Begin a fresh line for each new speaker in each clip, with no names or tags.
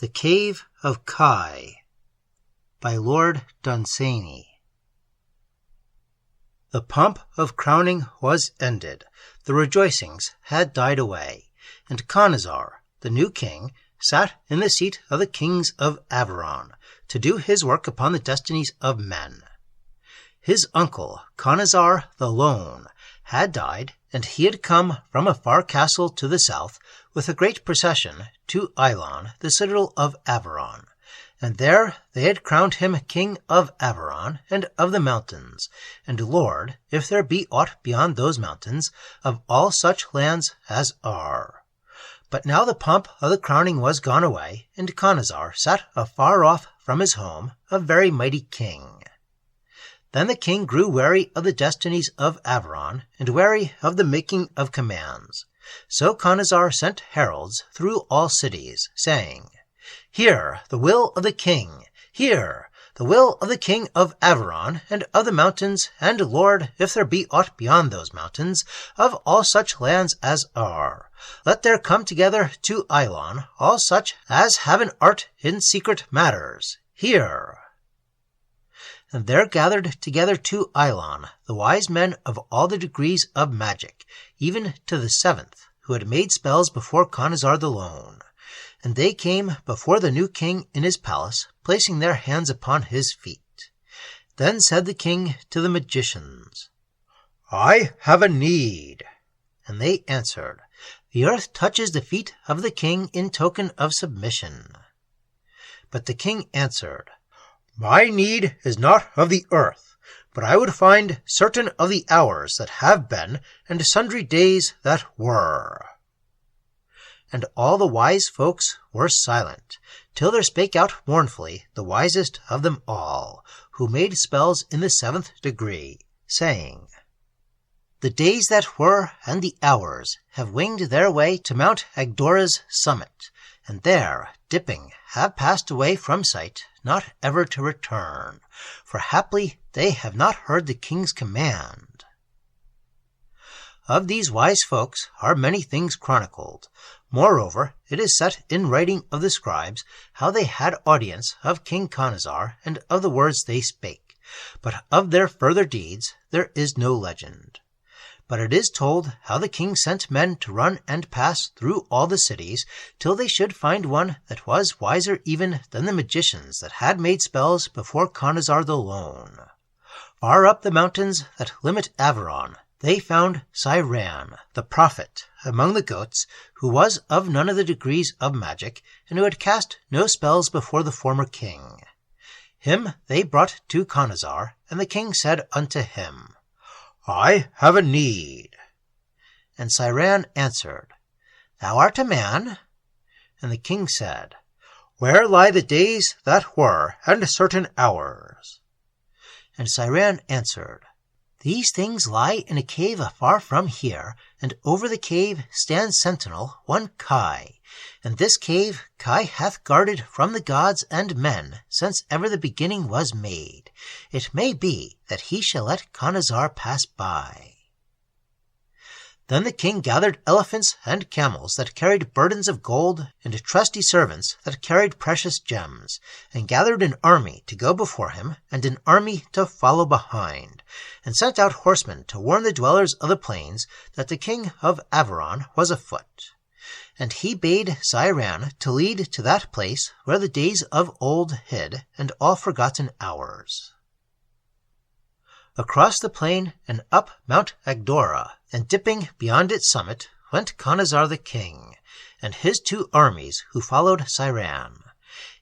The Cave of Kai by Lord Dunsany. The pomp of crowning was ended, the rejoicings had died away, and Khanazar, the new king, sat in the seat of the kings of Averon to do his work upon the destinies of men. His uncle, Khanazar the Lone, had died, and he had come from a far castle to the south with a great procession to Eilon, the citadel of Averon. And there they had crowned him king of Averon and of the mountains, and lord, if there be aught beyond those mountains, of all such lands as are. But now the pomp of the crowning was gone away, and Khanazar sat afar off from his home, a very mighty king. Then the king grew weary of the destinies of Averon, and weary of the making of commands. So Khanazar sent heralds through all cities, saying, "Hear the will of the king! Hear the will of the king of Averon, and of the mountains, and lord, if there be aught beyond those mountains, of all such lands as are. Let there come together to Eilon all such as have an art in secret matters. Hear!" And there gathered together to Eilon the wise men of all the degrees of magic, even to the seventh, who had made spells before Khanazar the Lone. And they came before the new king in his palace, placing their hands upon his feet. Then said the king to the magicians, "I have a need." And they answered, "The earth touches the feet of the king in token of submission." But the king answered, "My need is not of the earth, but I would find certain of the hours that have been, and sundry days that were." And all the wise folks were silent, till there spake out mournfully the wisest of them all, who made spells in the seventh degree, saying, "The days that were and the hours have winged their way to Mount Agdora's summit, and there, dipping, have passed away from sight, not ever to return, for haply they have not heard the king's command." Of these wise folks are many things chronicled. Moreover, it is set in writing of the scribes how they had audience of King Khanazar and of the words they spake, but of their further deeds there is no legend. But it is told how the king sent men to run and pass through all the cities, till they should find one that was wiser even than the magicians that had made spells before Khanazar the Lone. Far up the mountains that limit Averon, they found Sime, the prophet, among the goats, who was of none of the degrees of magic, and who had cast no spells before the former king. Him they brought to Khanazar, and the king said unto him, "I have a need." And Sime answered, "Thou art a man?" And the king said, "Where lie the days that were, and certain hours?" And Sime answered, "These things lie in a cave afar from here, and over the cave stands sentinel one Kai. And this cave Kai hath guarded from the gods and men since ever the beginning was made. It may be that he shall let Khanazar pass by." Then the king gathered elephants and camels that carried burdens of gold, and trusty servants that carried precious gems, and gathered an army to go before him, and an army to follow behind, and sent out horsemen to warn the dwellers of the plains that the king of Averon was afoot. And he bade Sime to lead to that place where the days of old hid, and all forgotten hours. Across the plain and up Mount Agdora, and dipping beyond its summit, went Khanazar the king, and his 2 armies who followed Sime.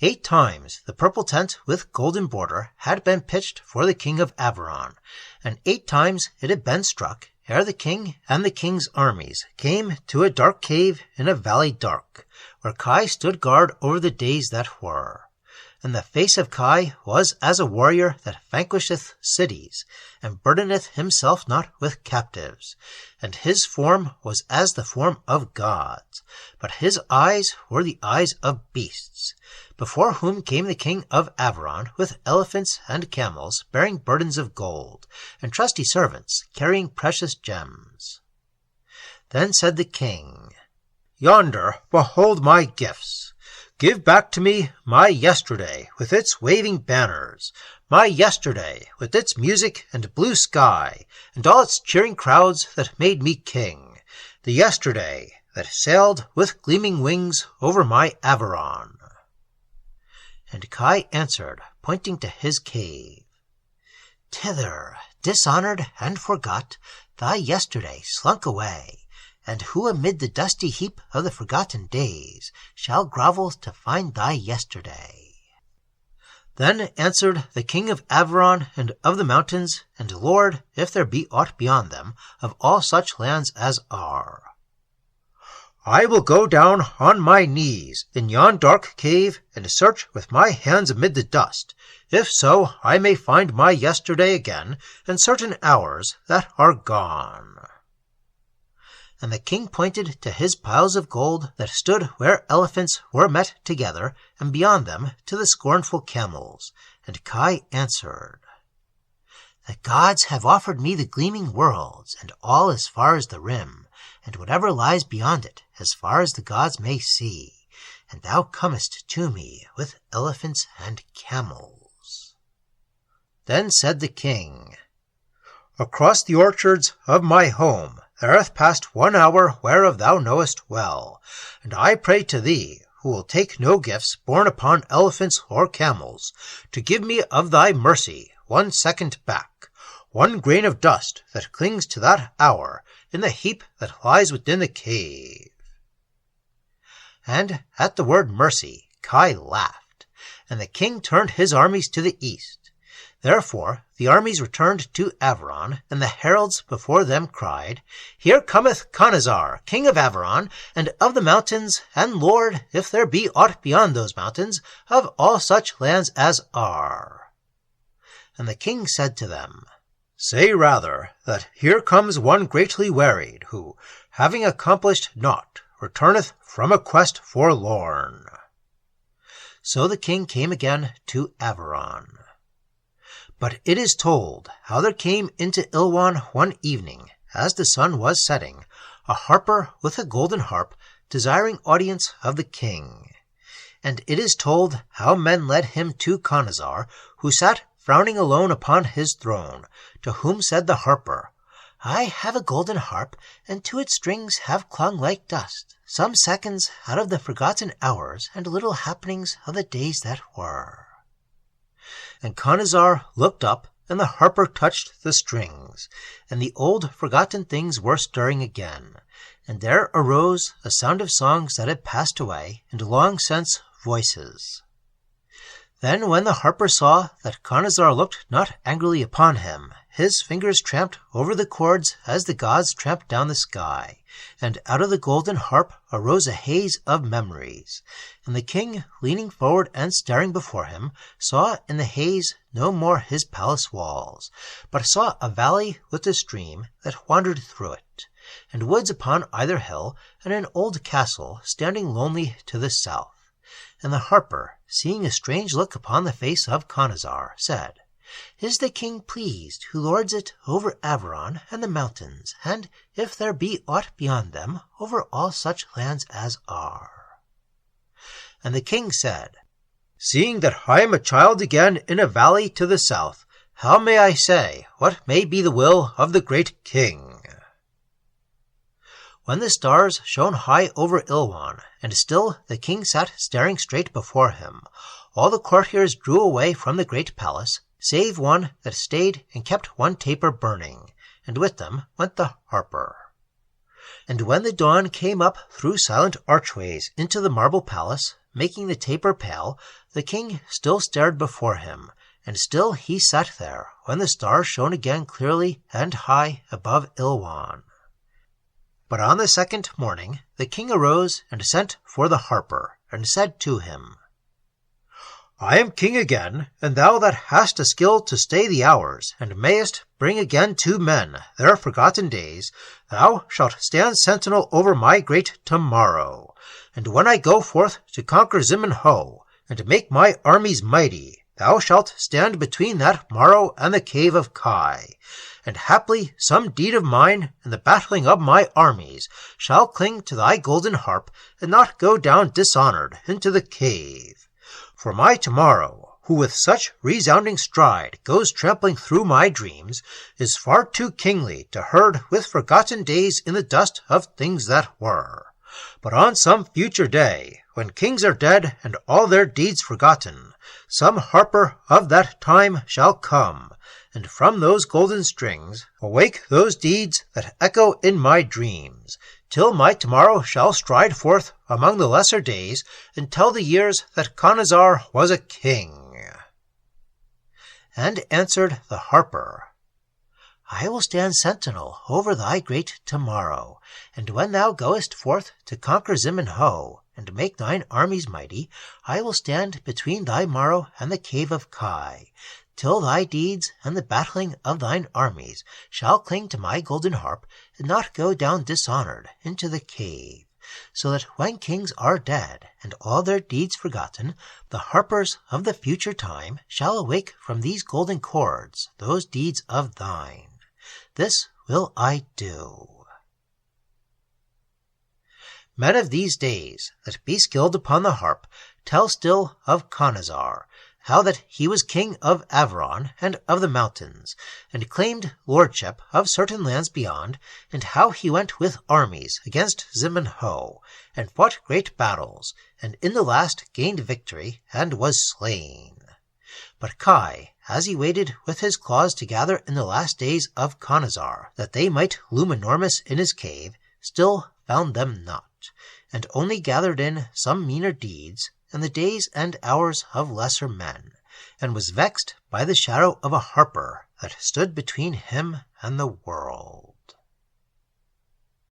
8 times the purple tent with golden border had been pitched for the king of Averon, and 8 times it had been struck ere the king and the king's armies came to a dark cave in a valley dark, where Kai stood guard over the days that were. And the face of Kai was as a warrior that vanquisheth cities, and burdeneth himself not with captives. And his form was as the form of gods, but his eyes were the eyes of beasts, before whom came the king of Averon with elephants and camels bearing burdens of gold, and trusty servants carrying precious gems. Then said the king, "Yonder behold my gifts. Give back to me my yesterday with its waving banners, my yesterday with its music and blue sky, and all its cheering crowds that made me king, the yesterday that sailed with gleaming wings over my Averon. And Kai answered, pointing to his cave, Thither, dishonored and forgot, thy yesterday slunk away, and who amid the dusty heap of the forgotten days shall grovel to find thy yesterday? Then answered the king of Averon and of the mountains, and Lord, if there be aught beyond them, of all such lands as are. I will go down on my knees in yon dark cave and search with my hands amid the dust, if so I may find my yesterday again and certain hours that are gone. And the king pointed to his piles of gold that stood where elephants were met together, and beyond them to the scornful camels. And Kai answered, The gods have offered me the gleaming worlds, and all as far as the rim, and whatever lies beyond it, as far as the gods may see, and thou comest to me with elephants and camels. Then said the king, Across the orchards of my home there hath passed 1 hour whereof thou knowest well, and I pray to thee, who will take no gifts borne upon elephants or camels, to give me of thy mercy 1 second back, 1 grain of dust that clings to that hour in the heap that lies within the cave. And at the word mercy, Kai laughed, and the king turned his armies to the east. Therefore the armies returned to Averon, and the heralds before them cried, Here cometh Conazar, king of Averon, and of the mountains, and Lord, if there be aught beyond those mountains, of all such lands as are. And the king said to them, Say rather that here comes one greatly wearied, who, having accomplished naught, returneth from a quest forlorn. So the king came again to Averon. But it is told how there came into Ilwan one evening, as the sun was setting, a harper with a golden harp, desiring audience of the king. And it is told how men led him to Conazar, who sat frowning alone upon his throne, to whom said the harper, I have a golden harp, and to its strings have clung like dust some seconds out of the forgotten hours and little happenings of the days that were. And Conazar looked up, and the harper touched the strings, and the old forgotten things were stirring again, and there arose a sound of songs that had passed away, and long since voices. Then when the harper saw that Conazar looked not angrily upon him, his fingers tramped over the chords as the gods tramped down the sky, and out of the golden harp arose a haze of memories. And the king, leaning forward and staring before him, saw in the haze no more his palace walls, but saw a valley with a stream that wandered through it, and woods upon either hill, and an old castle standing lonely to the south. And the harper, seeing a strange look upon the face of Conazar, said, Is the king pleased who lords it over Averon and the mountains, and, if there be aught beyond them, over all such lands as are? And the king said, Seeing that I am a child again in a valley to the south, how may I say what may be the will of the great king? When the stars shone high over Ilwan, and still the king sat staring straight before him, all the courtiers drew away from the great palace, save one that stayed and kept one taper burning, and with them went the harper. And when the dawn came up through silent archways into the marble palace, making the taper pale, the king still stared before him, and still he sat there when the stars shone again clearly and high above Ilwan. But on the second morning the king arose and sent for the harper, and said to him, I am king again, and thou that hast a skill to stay the hours, and mayest bring again to men their forgotten days, thou shalt stand sentinel over my great tomorrow. And when I go forth to conquer Ziman-ho, and make my armies mighty, thou shalt stand between that morrow and the cave of Kai. and haply some deed of mine in the battling of my armies shall cling to thy golden harp, and not go down dishonored into the cave. For my tomorrow, who with such resounding stride goes trampling through my dreams, is far too kingly to herd with forgotten days in the dust of things that were. But on some future day, when kings are dead and all their deeds forgotten, some harper of that time shall come, and from those golden strings awake those deeds that echo in my dreams, till my tomorrow shall stride forth among the lesser days and tell the years that Khanazar was a king. And answered the harper, I will stand sentinel over thy great tomorrow, and when thou goest forth to conquer Ziman-ho, and make thine armies mighty, I will stand between thy morrow and the cave of Kai, till thy deeds and the battling of thine armies shall cling to my golden harp, and not go down dishonored into the cave, so that when kings are dead and all their deeds forgotten, the harpers of the future time shall awake from these golden chords those deeds of thine. This will I do. Men of these days that be skilled upon the harp tell still of Khanazar, how that he was king of Averon and of the mountains, and claimed lordship of certain lands beyond, and how he went with armies against Ziman-ho, and fought great battles, and in the last gained victory, and was slain. But Kai, as he waited with his claws to gather in the last days of Khanazar, that they might loom enormous in his cave, still found them not, and only gathered in some meaner deeds, and the days and hours of lesser men, and was vexed by the shadow of a harper that stood between him and the world.